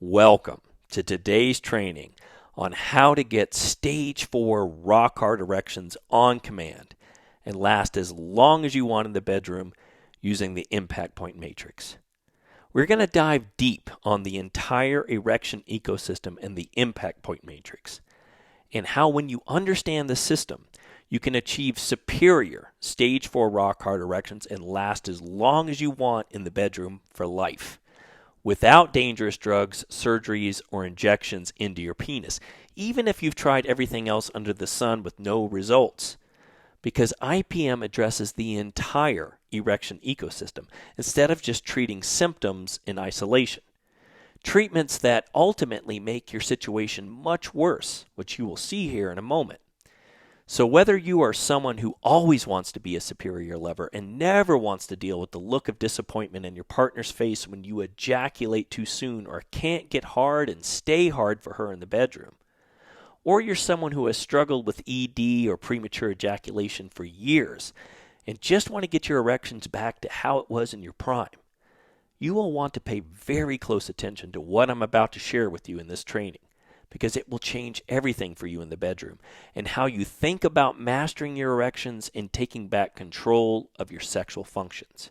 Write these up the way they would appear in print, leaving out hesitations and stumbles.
Welcome to today's training on how to get stage 4 rock hard erections on command and last as long as you want in the bedroom using the impact point matrix. We're going to dive deep on the entire erection ecosystem and the impact point matrix, and how when you understand the system, you can achieve superior stage 4 rock hard erections and last as long as you want in the bedroom for life, without dangerous drugs, surgeries, or injections into your penis, even if you've tried everything else under the sun with no results. Because IPM addresses the entire erection ecosystem instead of just treating symptoms in isolation. Treatments that ultimately make your situation much worse, which you will see here in a moment. So whether you are someone who always wants to be a superior lover and never wants to deal with the look of disappointment in your partner's face when you ejaculate too soon or can't get hard and stay hard for her in the bedroom, or you're someone who has struggled with ED or premature ejaculation for years and just want to get your erections back to how it was in your prime, you will want to pay very close attention to what I'm about to share with you in this training, because it will change everything for you in the bedroom and how you think about mastering your erections and taking back control of your sexual functions.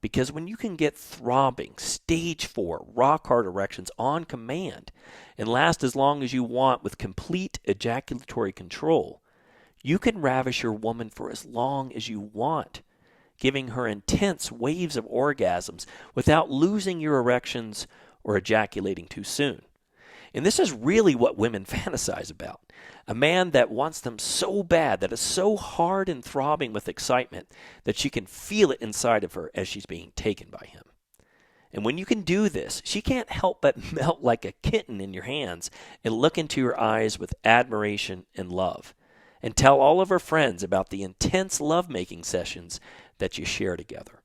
Because when you can get throbbing, stage 4, rock hard erections on command and last as long as you want with complete ejaculatory control, you can ravish your woman for as long as you want, giving her intense waves of orgasms without losing your erections or ejaculating too soon. And this is really what women fantasize about. A man that wants them so bad, that is so hard and throbbing with excitement that she can feel it inside of her as she's being taken by him. And when you can do this, she can't help but melt like a kitten in your hands and look into your eyes with admiration and love, and tell all of her friends about the intense lovemaking sessions that you share together.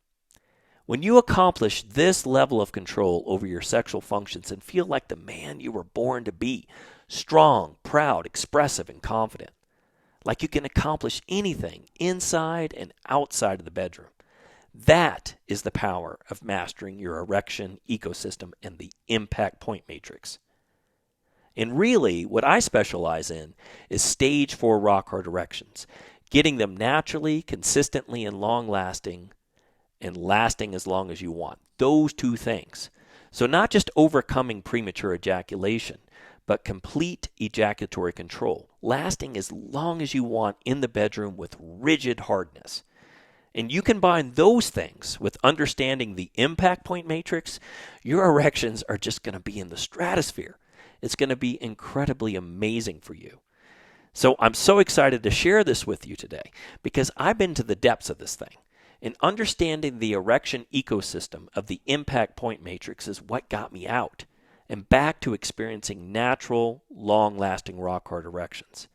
When you accomplish this level of control over your sexual functions and feel like the man you were born to be, strong, proud, expressive, and confident, like you can accomplish anything inside and outside of the bedroom, that is the power of mastering your erection ecosystem and the impact point matrix. And really, what I specialize in is stage 4 rock hard erections, getting them naturally, consistently, and long-lasting, and lasting as long as you want. Those two things. So not just overcoming premature ejaculation, but complete ejaculatory control, lasting as long as you want in the bedroom with rigid hardness. And you combine those things with understanding the impact point matrix, your erections are just going to be in the stratosphere. It's going to be incredibly amazing for you. So I'm so excited to share this with you today because I've been to the depths of this thing. And understanding the erection ecosystem of the impact point matrix is what got me out and back to experiencing natural, long-lasting rock-hard erections.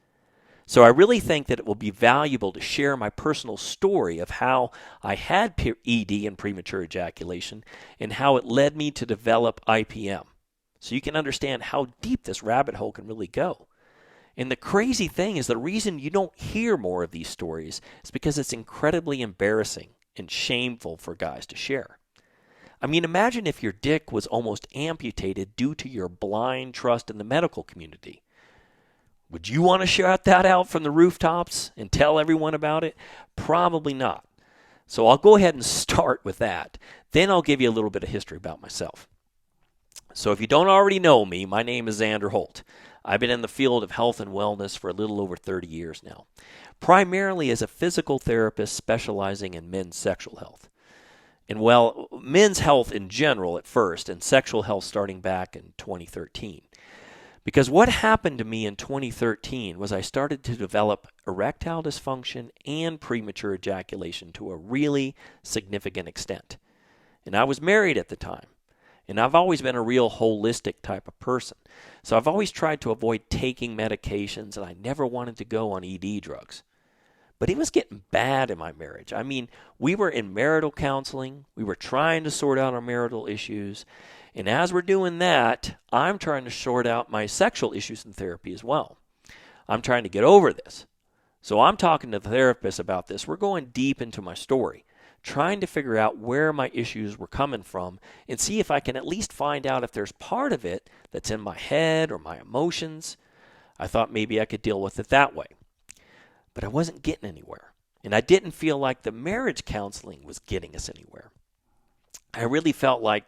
So I really think that it will be valuable to share my personal story of how I had ED and premature ejaculation and how it led me to develop IPM. So you can understand how deep this rabbit hole can really go. And the crazy thing is the reason you don't hear more of these stories is because it's incredibly embarrassing and shameful for guys to share. I mean, imagine if your dick was almost amputated due to your blind trust in the medical community. Would you want to shout that out from the rooftops and tell everyone about it? Probably not. So I'll go ahead and start with that. Then I'll give you a little bit of history about myself. So if you don't already know me, my name is Xander Holt. I've been in the field of health and wellness for a little over 30 years now, primarily as a physical therapist specializing in men's sexual health. And well, men's health in general at first, and sexual health starting back in 2013. Because what happened to me in 2013 was I started to develop erectile dysfunction and premature ejaculation to a really significant extent. And I was married at the time. And I've always been a real holistic type of person. So I've always tried to avoid taking medications, and I never wanted to go on ED drugs. But it was getting bad in my marriage. I mean, we were in marital counseling. We were trying to sort out our marital issues. And as we're doing that, I'm trying to sort out my sexual issues in therapy as well. I'm trying to get over this. So I'm talking to the therapist about this. We're going deep into my story, trying to figure out where my issues were coming from and see if I can at least find out if there's part of it that's in my head or my emotions. I thought maybe I could deal with it that way. But I wasn't getting anywhere. And I didn't feel like the marriage counseling was getting us anywhere. I really felt like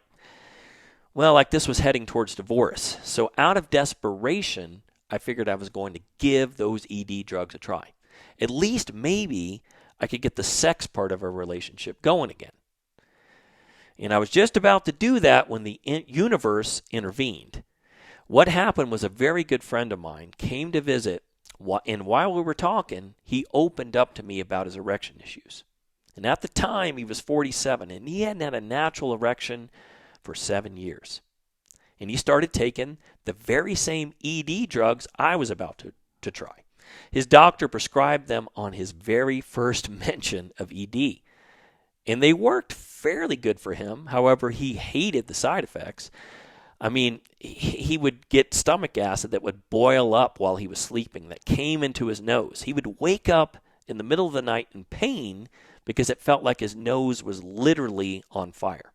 this was heading towards divorce. So out of desperation, I figured I was going to give those ED drugs a try. At least maybe I could get the sex part of our relationship going again. And I was just about to do that when the universe intervened. What happened was a very good friend of mine came to visit, and while we were talking, he opened up to me about his erection issues. And at the time, he was 47, and he hadn't had a natural erection for 7 years. And he started taking the very same ED drugs I was about to try. His doctor prescribed them on his very first mention of ED. And they worked fairly good for him. However, he hated the side effects. I mean, he would get stomach acid that would boil up while he was sleeping that came into his nose. He would wake up in the middle of the night in pain because it felt like his nose was literally on fire.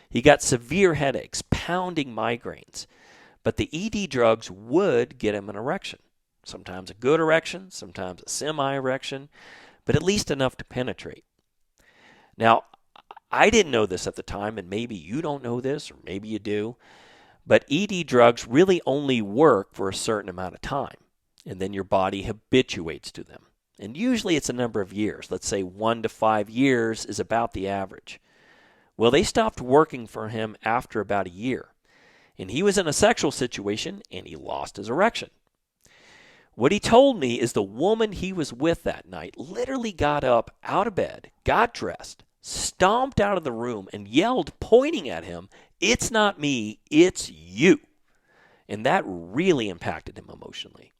He got severe headaches, pounding migraines, but the ED drugs would get him an erection. Sometimes a good erection, sometimes a semi-erection, but at least enough to penetrate. Now, I didn't know this at the time, and maybe you don't know this, or maybe you do, but ED drugs really only work for a certain amount of time, and then your body habituates to them. And usually it's a number of years. Let's say 1 to 5 years is about the average. Well, they stopped working for him after about a year, and he was in a sexual situation, and he lost his erection. What he told me is the woman he was with that night literally got up out of bed, got dressed, stomped out of the room, and yelled, pointing at him, "It's not me, it's you." And that really impacted him emotionally.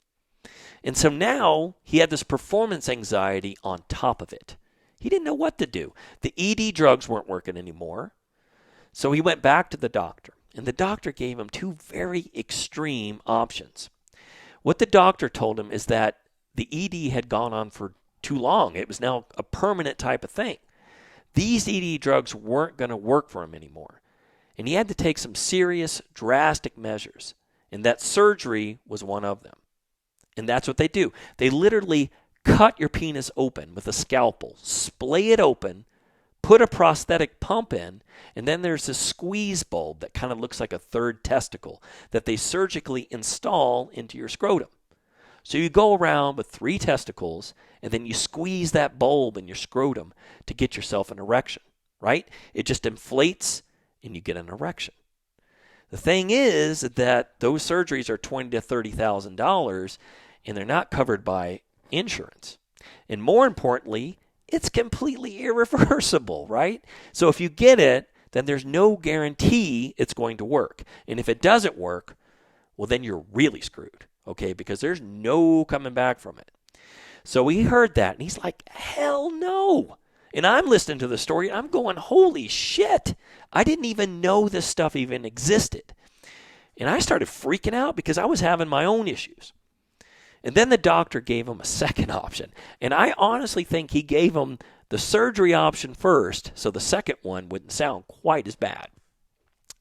And so now he had this performance anxiety on top of it. He didn't know what to do. The ED drugs weren't working anymore. So he went back to the doctor, and the doctor gave him 2 very extreme options. What the doctor told him is that the ED had gone on for too long. It was now a permanent type of thing. These ED drugs weren't going to work for him anymore. And he had to take some serious, drastic measures. And that surgery was one of them. And that's what they do. They literally cut your penis open with a scalpel, splay it open, put a prosthetic pump in, and then there's this squeeze bulb that kind of looks like a third testicle that they surgically install into your scrotum. So you go around with 3 testicles, and then you squeeze that bulb in your scrotum to get yourself an erection, right? It just inflates, and you get an erection. The thing is that those surgeries are $20,000 to $30,000, and they're not covered by insurance. And more importantly, it's completely irreversible, right? So if you get it, then there's no guarantee it's going to work. And if it doesn't work, well, then you're really screwed, okay? Because there's no coming back from it. So he heard that, and he's like, hell no. And I'm listening to the story, and I'm going, holy shit. I didn't even know this stuff even existed. And I started freaking out because I was having my own issues. And then the doctor gave him a second option. And I honestly think he gave him the surgery option first, so the second one wouldn't sound quite as bad.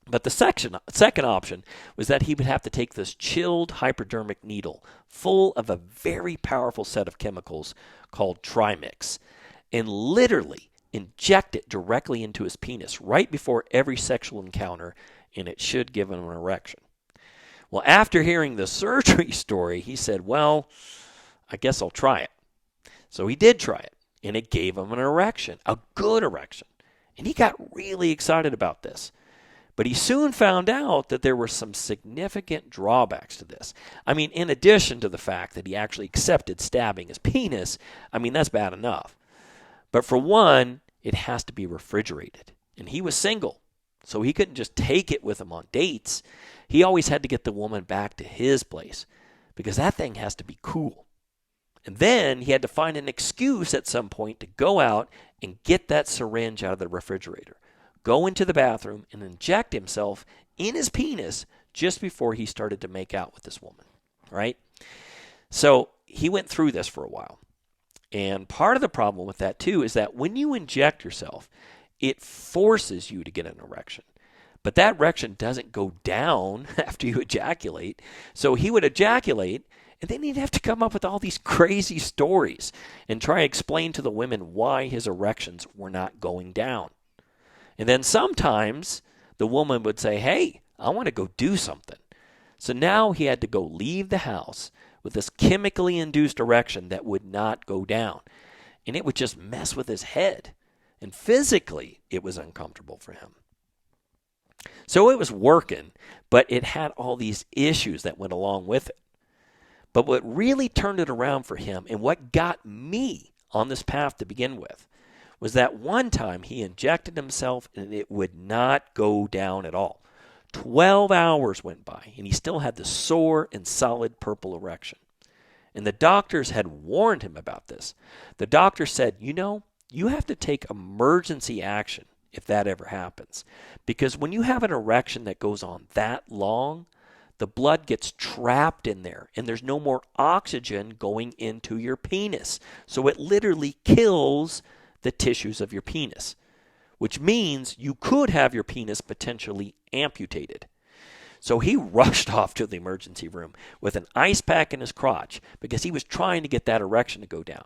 But the second option was that he would have to take this chilled hypodermic needle full of a very powerful set of chemicals called Trimix and literally inject it directly into his penis right before every sexual encounter, and it should give him an erection. Well, after hearing the surgery story, he said, well, I guess I'll try it. So he did try it, and it gave him an erection, a good erection. And he got really excited about this. But he soon found out that there were some significant drawbacks to this. I mean, in addition to the fact that he actually accepted stabbing his penis, I mean, that's bad enough. But for one, it has to be refrigerated. And he was single, so he couldn't just take it with him on dates. He always had to get the woman back to his place because that thing has to be cool. And then he had to find an excuse at some point to go out and get that syringe out of the refrigerator, go into the bathroom and inject himself in his penis just before he started to make out with this woman, right? So he went through this for a while. And part of the problem with that too is that when you inject yourself, it forces you to get an erection. But that erection doesn't go down after you ejaculate. So he would ejaculate, and then he'd have to come up with all these crazy stories and try to explain to the women why his erections were not going down. And then sometimes the woman would say, hey, I want to go do something. So now he had to go leave the house with this chemically induced erection that would not go down. And it would just mess with his head. And physically, it was uncomfortable for him. So it was working, but it had all these issues that went along with it. But what really turned it around for him, and what got me on this path to begin with, was that one time he injected himself and it would not go down at all. 12 hours went by and he still had the sore and solid purple erection. And the doctors had warned him about this. The doctor said, you have to take emergency action if that ever happens. Because when you have an erection that goes on that long, the blood gets trapped in there and there's no more oxygen going into your penis. So it literally kills the tissues of your penis, which means you could have your penis potentially amputated. So he rushed off to the emergency room with an ice pack in his crotch because he was trying to get that erection to go down,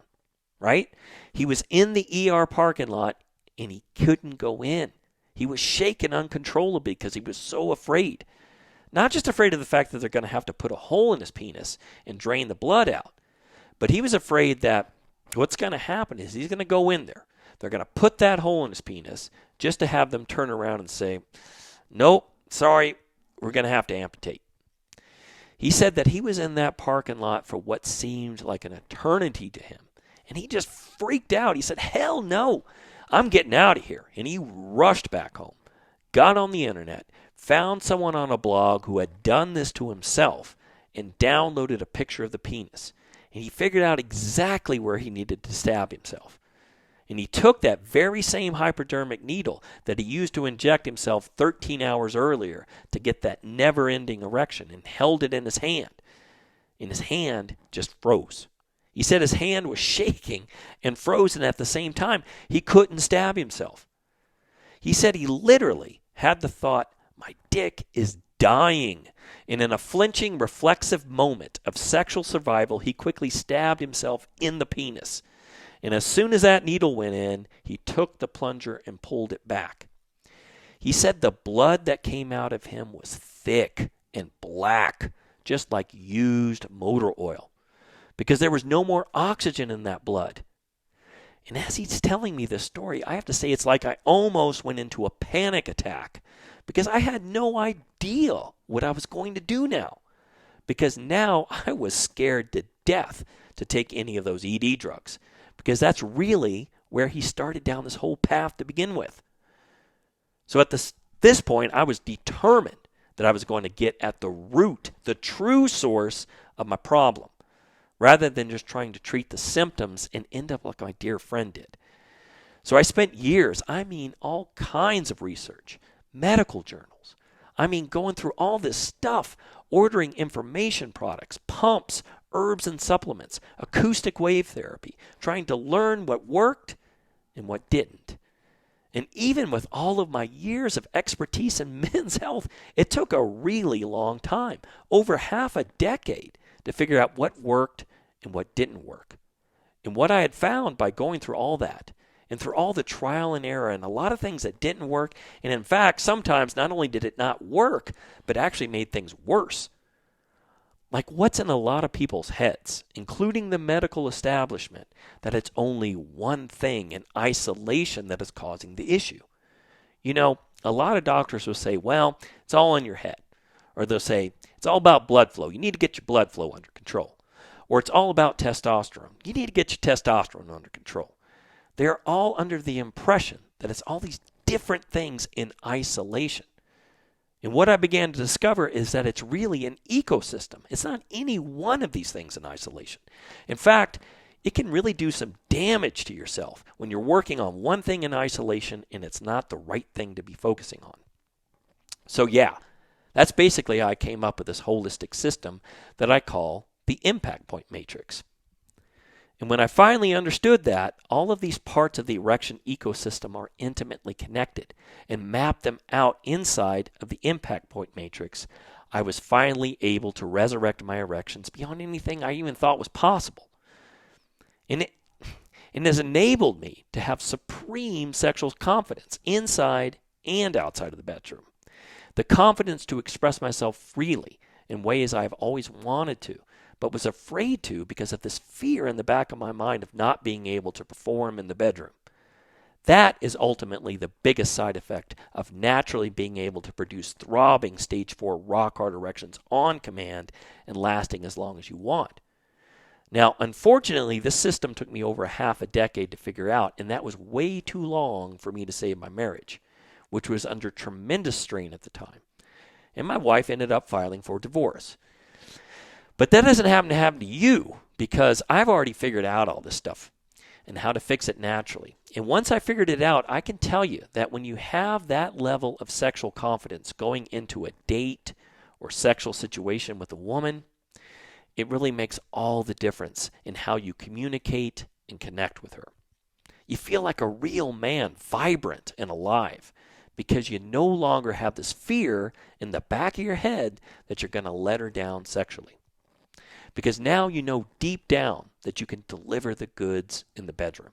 right? He was in the ER parking lot and he couldn't go in. He was shaking uncontrollably because he was so afraid. Not just afraid of the fact that they're going to have to put a hole in his penis and drain the blood out, but he was afraid that what's going to happen is he's going to go in there. They're going to put that hole in his penis just to have them turn around and say, nope, sorry, we're going to have to amputate. He said that he was in that parking lot for what seemed like an eternity to him. And he just freaked out. He said, hell no, I'm getting out of here. And he rushed back home, got on the internet, found someone on a blog who had done this to himself and downloaded a picture of the penis. And he figured out exactly where he needed to stab himself. And he took that very same hypodermic needle that he used to inject himself 13 hours earlier to get that never-ending erection and held it in his hand. And his hand just froze. He said his hand was shaking and frozen at the same time. He couldn't stab himself. He said he literally had the thought, my dick is dying. And in a flinching, reflexive moment of sexual survival, he quickly stabbed himself in the penis. And as soon as that needle went in, he took the plunger and pulled it back. He said the blood that came out of him was thick and black, just like used motor oil, because there was no more oxygen in that blood. And as he's telling me this story, I have to say it's like I almost went into a panic attack because I had no idea what I was going to do now. Because now I was scared to death to take any of those ED drugs. Because that's really where he started down this whole path to begin with. So at this point, I was determined that I was going to get at the root, the true source of my problem, rather than just trying to treat the symptoms and end up like my dear friend did. So I spent years, all kinds of research, medical journals. Going through all this stuff, ordering information products, pumps, herbs and supplements, acoustic wave therapy, trying to learn what worked and what didn't. And even with all of my years of expertise in men's health, it took a really long time, over half a decade, to figure out what worked and what didn't work. And what I had found by going through all that, and through all the trial and error and a lot of things that didn't work, and in fact, sometimes not only did it not work, but actually made things worse. Like what's in a lot of people's heads, including the medical establishment, that it's only one thing in isolation that is causing the issue. A lot of doctors will say, well, it's all in your head. Or they'll say, it's all about blood flow. You need to get your blood flow under control. Or it's all about testosterone. You need to get your testosterone under control. They're all under the impression that it's all these different things in isolation. And what I began to discover is that it's really an ecosystem. It's not any one of these things in isolation. In fact, it can really do some damage to yourself when you're working on one thing in isolation and it's not the right thing to be focusing on. So yeah, that's basically how I came up with this holistic system that I call the impact point matrix. And when I finally understood that all of these parts of the erection ecosystem are intimately connected and mapped them out inside of the impact point matrix, I was finally able to resurrect my erections beyond anything I even thought was possible. And it has enabled me to have supreme sexual confidence inside and outside of the bedroom. The confidence to express myself freely in ways I've always wanted to, but was afraid to because of this fear in the back of my mind of not being able to perform in the bedroom. That is ultimately the biggest side effect of naturally being able to produce throbbing stage 4 rock hard erections on command and lasting as long as you want. Now, unfortunately, this system took me over half a decade to figure out, and that was way too long for me to save my marriage, which was under tremendous strain at the time. And my wife ended up filing for divorce. But that doesn't happen to you, because I've already figured out all this stuff and how to fix it naturally. And once I figured it out, I can tell you that when you have that level of sexual confidence going into a date or sexual situation with a woman, it really makes all the difference in how you communicate and connect with her. You feel like a real man, vibrant and alive, because you no longer have this fear in the back of your head that you're going to let her down sexually. Because now you know deep down that you can deliver the goods in the bedroom.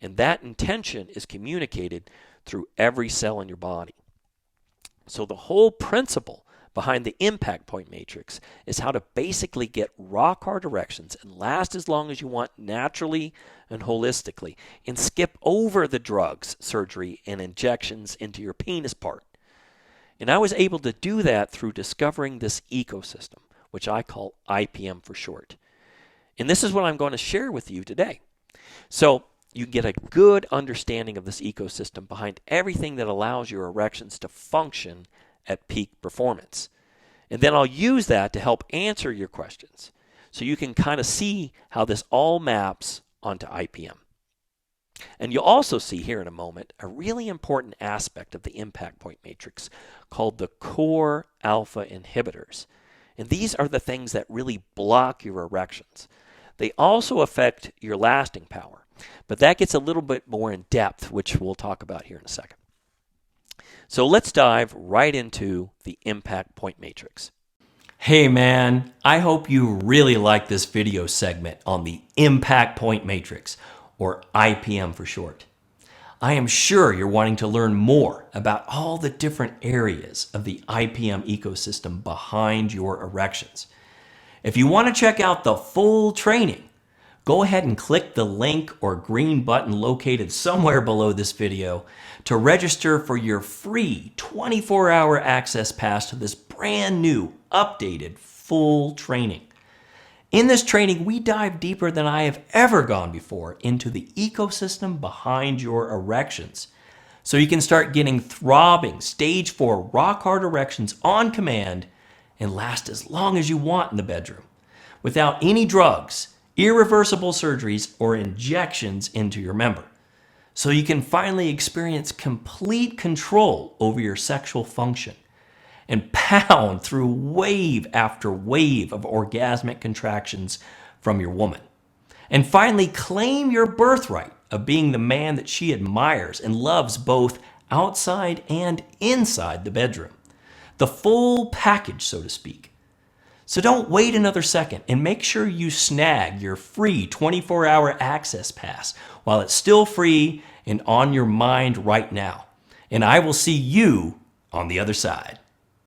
And that intention is communicated through every cell in your body. So the whole principle behind the impact point matrix is how to basically get rock hard erections and last as long as you want naturally and holistically, and skip over the drugs, surgery, and injections into your penis part. And I was able to do that through discovering this ecosystem, which I call IPM for short. And this is what I'm going to share with you today. So you get a good understanding of this ecosystem behind everything that allows your erections to function at peak performance. And then I'll use that to help answer your questions so you can kind of see how this all maps onto IPM. And you'll also see here in a moment a really important aspect of the impact point matrix called the core alpha inhibitors. And these are the things that really block your erections. They also affect your lasting power, but that gets a little bit more in depth, which we'll talk about here in a second. So let's dive right into the impact point matrix. Hey man, I hope you really like this video segment on the impact point matrix, or IPM for short. I am sure you're wanting to learn more about all the different areas of the IPM ecosystem behind your erections. If you want to check out the full training, go ahead and click the link or green button located somewhere below this video to register for your free 24-hour access pass to this brand new, updated, full training. In this training, we dive deeper than I have ever gone before into the ecosystem behind your erections, so you can start getting throbbing stage 4 rock hard erections on command and last as long as you want in the bedroom without any drugs, irreversible surgeries, or injections into your member. So you can finally experience complete control over your sexual function and pound through wave after wave of orgasmic contractions from your woman. And finally claim your birthright of being the man that she admires and loves both outside and inside the bedroom. The full package, so to speak. So don't wait another second and make sure you snag your free 24-hour access pass while it's still free and on your mind right now. And I will see you on the other side.